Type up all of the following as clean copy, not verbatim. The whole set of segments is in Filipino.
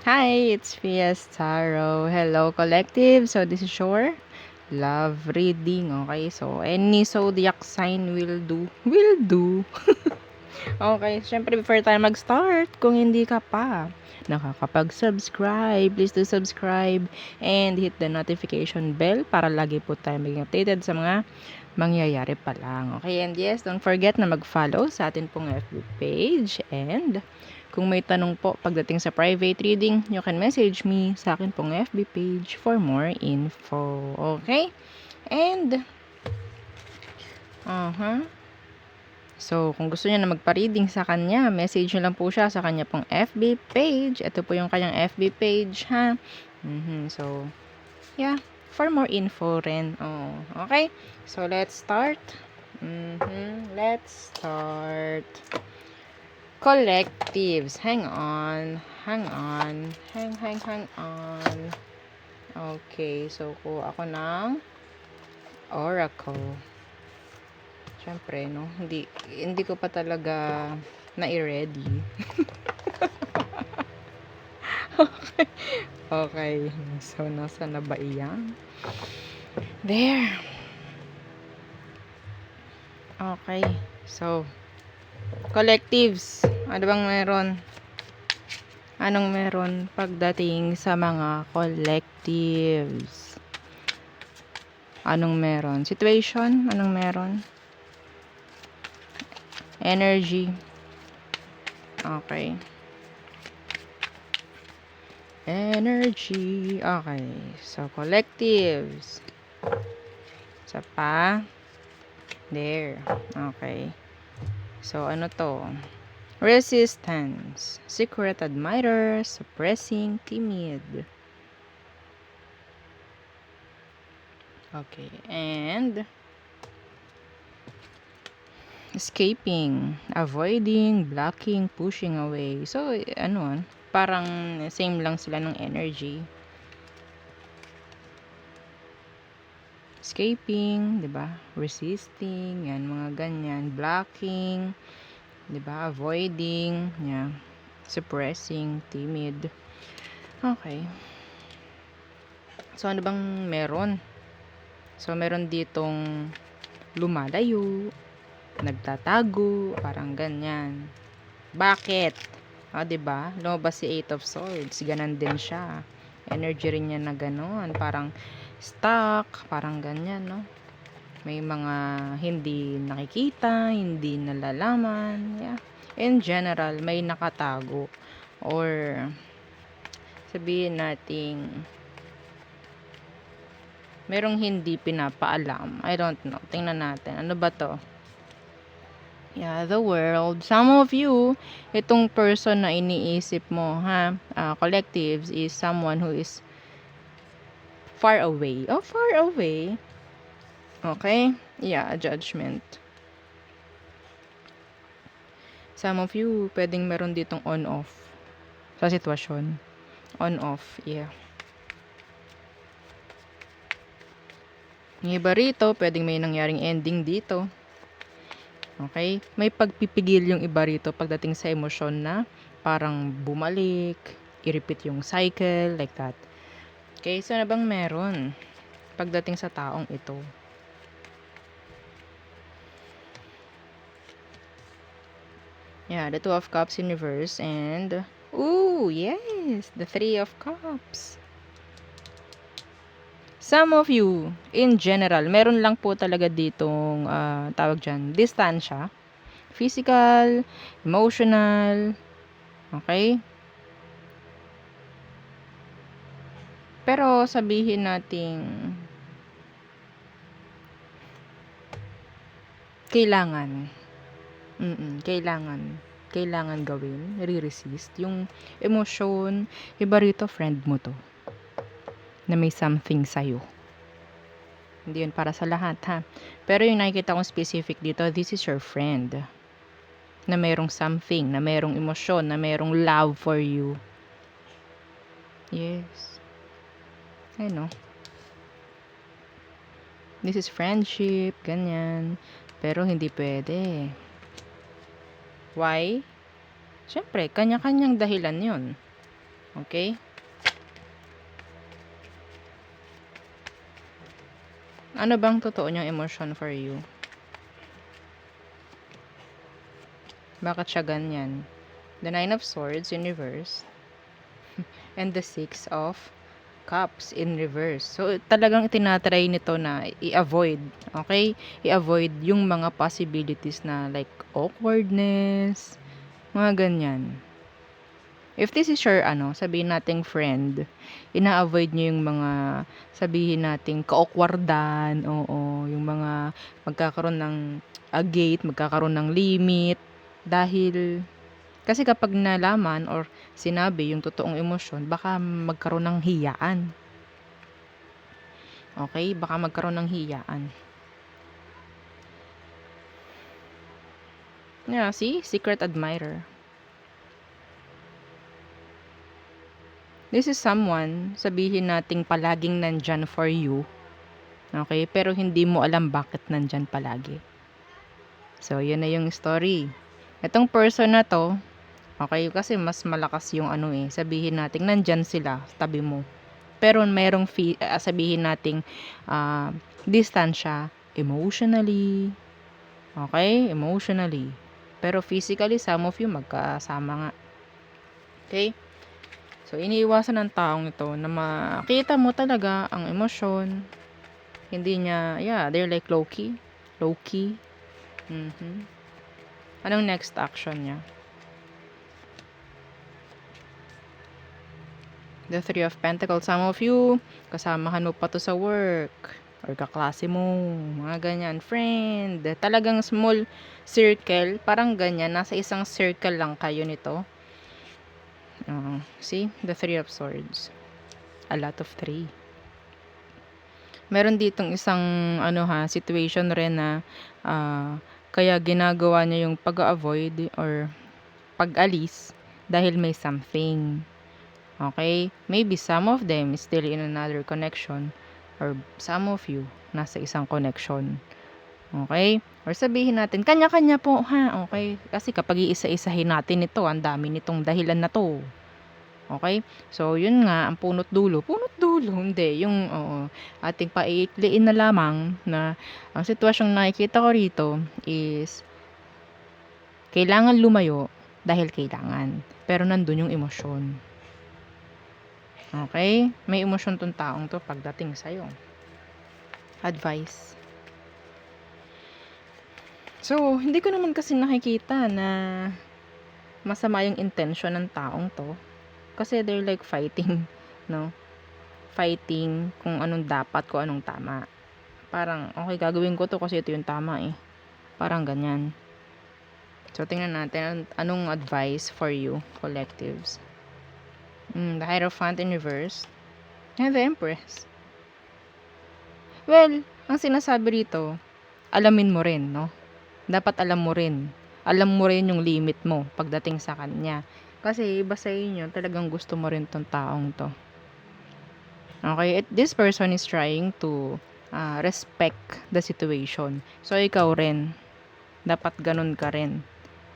Hi, it's Fias Tarot. Hello, collective. So, this is your love reading. Okay, so any zodiac sign will do. Will do. Okay, syempre before tayo mag-start, kung hindi ka pa nakakapag-subscribe, please do subscribe and hit the notification bell para lagi po tayo maging updated sa mga mangyayari pa lang. Okay, and yes, don't forget na mag-follow sa atin pong FB page, and kung may tanong po pagdating sa private reading, you can message me sa akin pong FB page for more info. Okay? And so, kung gusto niya na magpa-reading sa kanya, message niyo lang po siya sa kanya pong FB page. Ito po yung kanyang FB page, ha? So, yeah, for more info rin. Oh, okay? So, let's start. Let's start. Collectives. Hang on. Hang on. Hang on. Okay, so kuha ako ng Oracle. Siyempre, no? Hindi ko pa talaga na-ready. Okay. Okay. So, nasa na ba iyan? There. Okay. So, collectives. Ano bang meron? Anong meron pagdating sa mga collectives? Anong meron? Situation? Anong meron? Energy. Okay. Energy. Okay. So, collectives. Isa pa. There. Okay. So, ano to? Resistance. Secret admirer. Suppressing. Timid. Okay. And escaping, avoiding, blocking, pushing away. So, ano, parang same lang sila ng energy. Escaping, 'di ba? Resisting, yan mga ganyan, blocking, 'di ba? Avoiding, yeah. Suppressing, timid. Okay. So, ano bang meron? So, meron ditong lumalayo, nagtatago, parang ganyan. Bakit? 'Di ba? Lumabas si Eight of Swords, ganan din siya. Energy rin niya na gano'n, parang stuck, parang ganyan, no? May mga hindi nakikita, hindi nalalaman, yeah. In general, may nakatago or sabihin nating merong hindi pinapaalam. I don't know. Tingnan natin. Ano ba to? Yeah, the world. Some of you, itong person na iniisip mo, collectives, is someone who is far away. Oh, far away. Okay? Yeah, judgment. Some of you, pwedeng meron ditong on-off sa sitwasyon. On-off, yeah. Yung iba rito, pwedeng may nangyaring ending dito. Okay? May pagpipigil yung iba rito pagdating sa emosyon na parang bumalik, i-repeat yung cycle, like that. Okay, so ano bang meron pagdating sa taong ito? Yeah, the Two of Cups in reverse and ooh, yes, the Three of Cups. Some of you, in general, meron lang po talaga ditong tawag dyan, distansya. Physical, emotional, okay? Pero sabihin nating kailangan. Kailangan gawin, re-resist yung emosyon. Iba rito, friend mo to, na may something sa'yo. Hindi yun para sa lahat, ha? Pero yung nakikita kong specific dito, this is your friend. Na mayroong something, na mayroong emosyon, na mayroong love for you. Yes. I know. This is friendship, ganyan. Pero hindi pwede. Why? Siyempre, kanya-kanyang dahilan yun. Okay? Ano bang totoo niyang emotion for you? Bakit siya ganyan? The Nine of Swords in reverse. And the Six of Cups in reverse. So, talagang tinatry nito na i-avoid. Okay? I-avoid yung mga possibilities na like awkwardness, mga ganyan. If this is your, sabihin nating friend, ina-avoid niyo yung mga, sabihin nating ka-awkwardan, oo, yung mga magkakaroon ng gate, magkakaroon ng limit, dahil, kasi kapag nalaman or sinabi yung totoong emosyon, baka magkaroon ng hiyaan. Okay? Baka magkaroon ng hiyaan. Yeah, see? Secret admirer. This is someone, sabihin nating palaging nandyan for you. Okay? Pero hindi mo alam bakit nandyan palagi. So, yun na yung story. Itong person na to, okay, kasi mas malakas yung sabihin nating nandyan sila, tabi mo. Pero merong sabihin nating distansya emotionally. Okay? Emotionally. Pero physically, some of you magkasama nga. Okay? So, iniiwasan ng taong ito na makita mo talaga ang emosyon. Hindi niya, yeah, they're like low-key. Low-key. Anong next action niya? The Three of Pentacles. Some of you, kasamahan mo pa to sa work. Or kaklase mo. Mga ganyan. Friend. Talagang small circle. Parang ganyan. Nasa isang circle lang kayo nito. See? The Three of Swords. A lot of three. Meron ditong isang situation rin na kaya ginagawa niya yung pag-avoid or pag-alis dahil may something. Okay? Maybe some of them is still in another connection or some of you nasa isang connection. Okay? Or sabihin natin, kanya-kanya po ha. Okay? Kasi kapag iisa-isahin natin ito, ang dami nitong dahilan na to. Okay? So, yun nga, ang punot dulo, hindi. Yung, ating paiikliin na lamang na ang sitwasyong nakikita ko rito is kailangan lumayo dahil kailangan. Pero nandun yung emosyon. Okay? May emosyon tong taong to pagdating sa'yo. Advice. So, hindi ko naman kasi nakikita na masama yung intention ng taong to. Kasi they're like fighting, no? Fighting kung anong dapat, kung anong tama. Parang, okay, gagawin ko to kasi ito yung tama eh. Parang ganyan. So, tingnan natin anong advice for you, collectives. The Hierophant in reverse. And the Empress. Well, ang sinasabi rito, alamin mo rin, no? Dapat alam mo rin. Alam mo rin yung limit mo pagdating sa kanya. Kasi iba sa inyo, talagang gusto mo rin tong taong to. Okay? This person is trying to respect the situation. So, ikaw rin. Dapat ganun ka rin.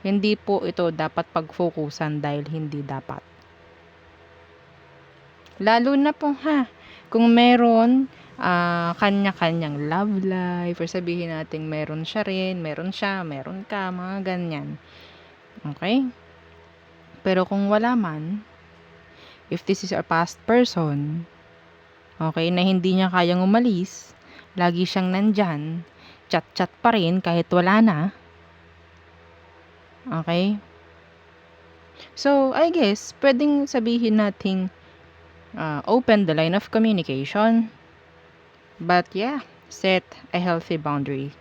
Hindi po ito dapat pag-focusan dahil hindi dapat. Lalo na po kung meron kanya-kanyang love life or sabihin natin meron siya rin, meron siya, meron ka, mga ganyan. Okay? Pero kung wala man, if this is a past person, okay, na hindi niya kayang umalis, lagi siyang nandyan, chat-chat pa rin kahit wala na, okay? So, I guess, pwedeng sabihin nating open the line of communication. But yeah, set a healthy boundary.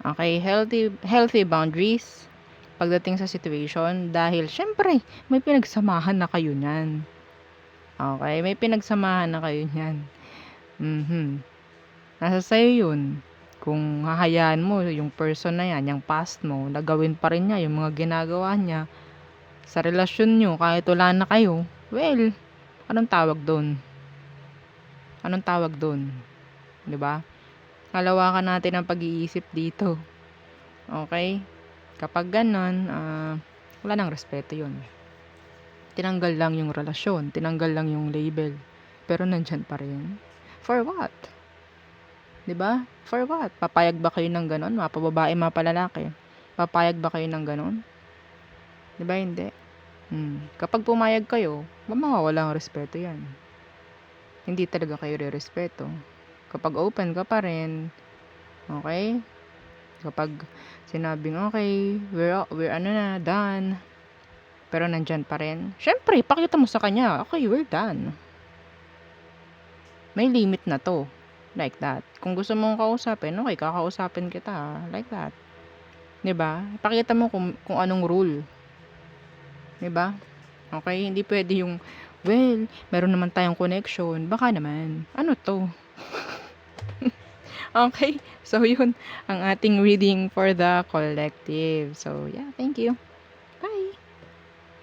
Okay, healthy boundaries pagdating sa situation dahil syempre may pinagsamahan na kayo niyan. Okay, may pinagsamahan na kayo niyan. Nasa sayo yun. Kung hahayaan mo yung person na yan, yung past mo, nagawin pa rin niya yung mga ginagawa niya sa relasyon nyo kahit wala na kayo, well, anong tawag doon? Anong tawag doon? 'Di ba? Halawakan natin ang pag-iisip dito. Okay? Kapag ganon, wala nang respeto yun. Tinanggal lang yung relasyon, tinanggal lang yung label. Pero nandyan pa rin. For what? 'Di ba? For what? Papayag ba kayo ng gano'n? Mapababae, mapalalaki? Papayag ba kayo ng gano'n? 'Di ba hindi? Kapag pumayag kayo, mawawala ang respeto 'yan. Hindi talaga kayo rerespeto. Kapag open ka pa rin, okay? Kapag sinabing, okay, we're ano na, done. Pero nandyan pa rin. Syempre, pakita mo sa kanya, okay, we're done. May limit na to. Like that. Kung gusto mong kausapin, okay, kakausapin kita. Like that. 'Di ba? Ipakita mo kung anong rule. 'Di ba? Okay, hindi pwede yung, well, meron naman tayong connection. Baka naman. Ano to? Okay, so yun ang ating reading for the collective. So yeah, thank you.